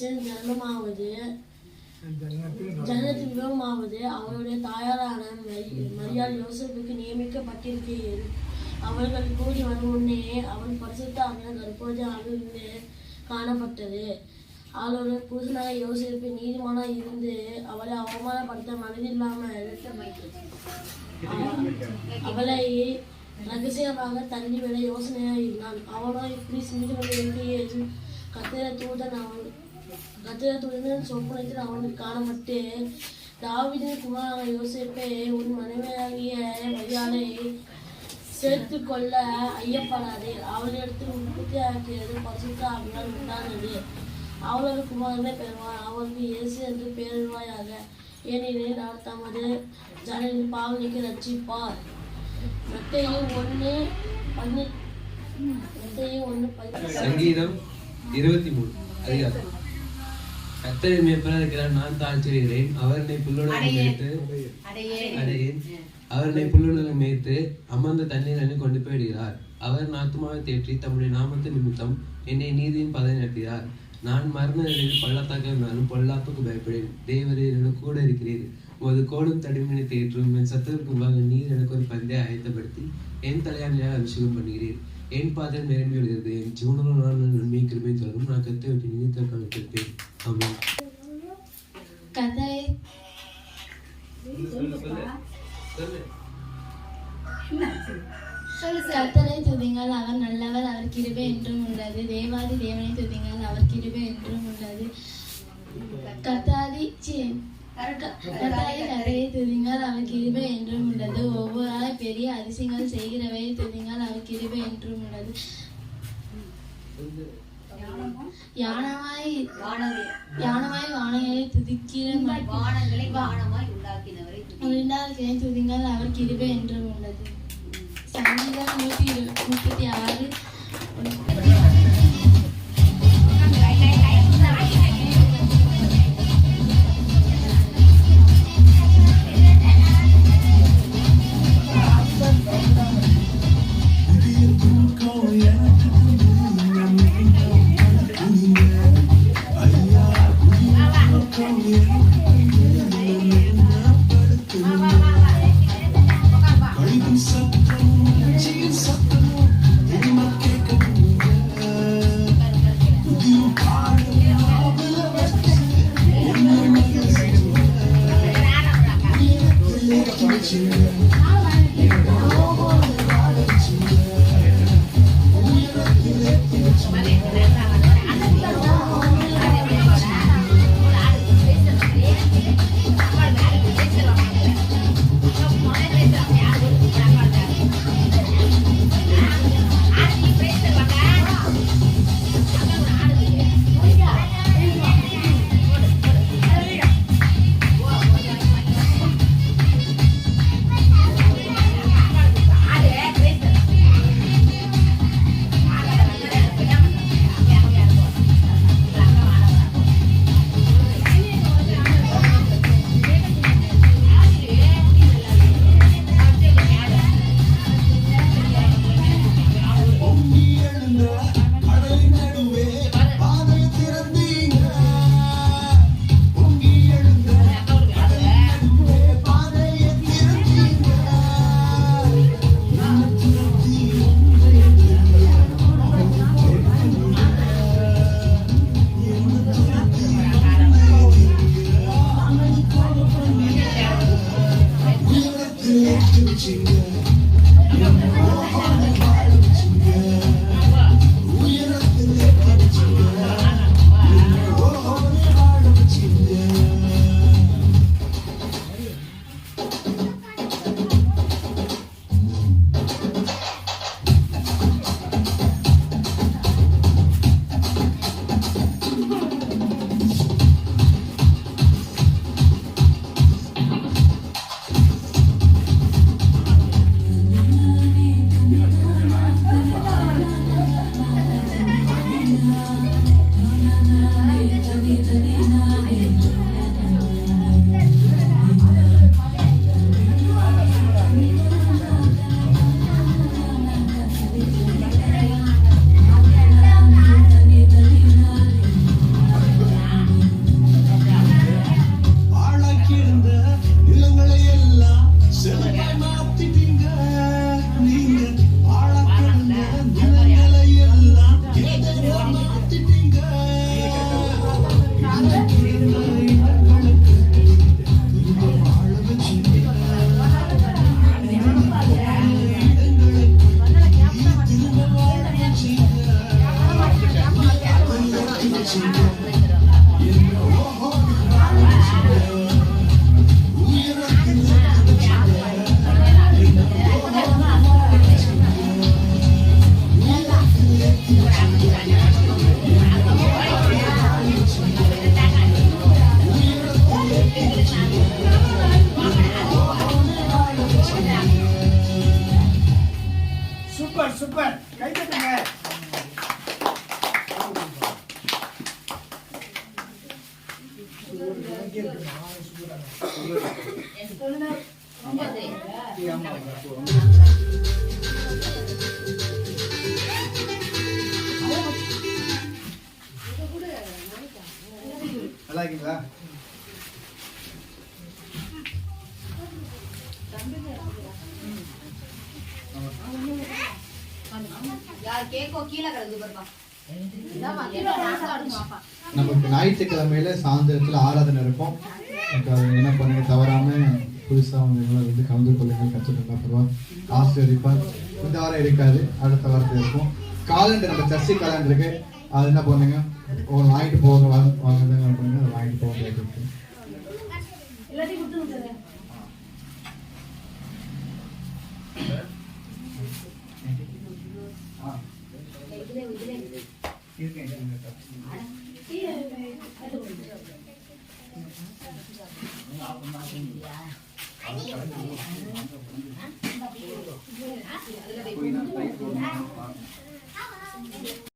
இயேசுவின் ஜனனத்தின் விவரமாவது அவருடைய தாயாரான மரியாள் யோசேப்புக்கு நியமிக்கப்பட்டிருக்கையில் அவர்கள் கூடி வரும் முன்னே அவன் பரிசுத்த ஆவியால் கர்ப்பவதியாயிருந்து காணப்பட்டது. அவளுடைய புருஷனாக யோசேப்பு நீதிமானாய் இருந்து அவளை அவமானப்படுத்த மனதில்லாமல் அவளை ரகசியமாக தள்ளிவிட யோசனையாக இருந்தான். அவனோ இப்படி சிந்தித்து கொண்டிருக்கையில் கத்திர தூதன் சொப்பனத்தில் அவனுக்கு காணப்பட்டு, தாவீதின் குமாரனான யோசேப்பே, உன் மனைவியாகிய மரியாளை சேர்த்து கொள்ள ஐயப்படாதே. அவளிடத்தில் உற்பத்தியாக்கியது பரிசுத்த ஆவியால் உண்டானது. அவளது குமாரனை பெறுவார். அவருக்கு இயேசு என்று பெயரிடுவாயாக. ஏனெனில் அவர் தமது ஜனங்களின் பாவனைக்கு ரட்சிப்பார். சங்கீதம் 23 அதிகாரம். கர்த்தரை மேய்ப்பராக இருக்கிறார், நான் தாழ்ச்சியடைகிறேன். அவர் என்னை புல்லுலகில் மேய்த்து அமர்ந்த தண்ணீரில் கொண்டு போயிடுகிறார். அவர் ஆத்துமாவை தேற்றி தம்முடைய நாமத்தின் நிமித்தம் என்னை நீதியின் பாதை நடத்துகிறார். நான் மரண நிலையில் பள்ளத்தாக்க இருந்தாலும் பொல்லாப்புக்கு பயப்படேன். தேவரே, என்னோட கூட இருக்கிறீர். உமது கோடும் தடிமனை தேற்றும். என் சத்துருக்கு முன்பாக நீர் எனக்கு ஒரு பந்தையை ஆயத்தப்படுத்தி என் தலையானியாக அபிஷேகம் பண்ணுகிறீர். என் பாதை நிரம்பி விடுகிறது. என் ஜீவனோடு நான் நன்மை கிருபை தொடரும். நான் கத்தை விட்டு நீதிக்காக கேட்பேன். ஆமென். கர்த்தரை துதிங்கள், அவர் நல்லவர், அவர் கிருபை என்றும் உள்ளது. தேவாதி தேவனை துதிங்கள், அவர் கிருபை என்றும் உள்ளது. கர்த்தரை துதிங்கள், அவர் கிருபை என்றும் உள்ளது. ஒவ்வொரு பெரிய அதிசயங்கள் செய்கிறவை துதிங்கள், அவர் கிருபை என்றும் உள்ளது. யானமாய் வானங்களை துதிக்கிற துதிங்கள், அவர் கிருபை என்றும் உள்ளது. சங்கீதம் 136. நல்லா இருக்கீங்களா? நமக்கு ஞாயிற்றுக்கிழமையில சாயந்தரத்துல ஆராதனை இருக்கும். என்ன பண்ணுங்க, தவறாம புதுசா வந்து கலந்து கொள்ளுங்கள். கற்றுக்கொள்ள பரவாயில்ல, ஆசீர்வதிப்பார். இந்த வாரம் இருக்காது, அடுத்த வாரத்தில் இருக்கும். காலண்டர், நம்ம சர்ச்சை காலண்டர் இருக்கு, அது என்ன பண்ணுங்க, வாங்கிட்டு போங்க, வாங்க பண்ணுங்க, அதை வாங்கிட்டு போங்க. இருக்கேன்.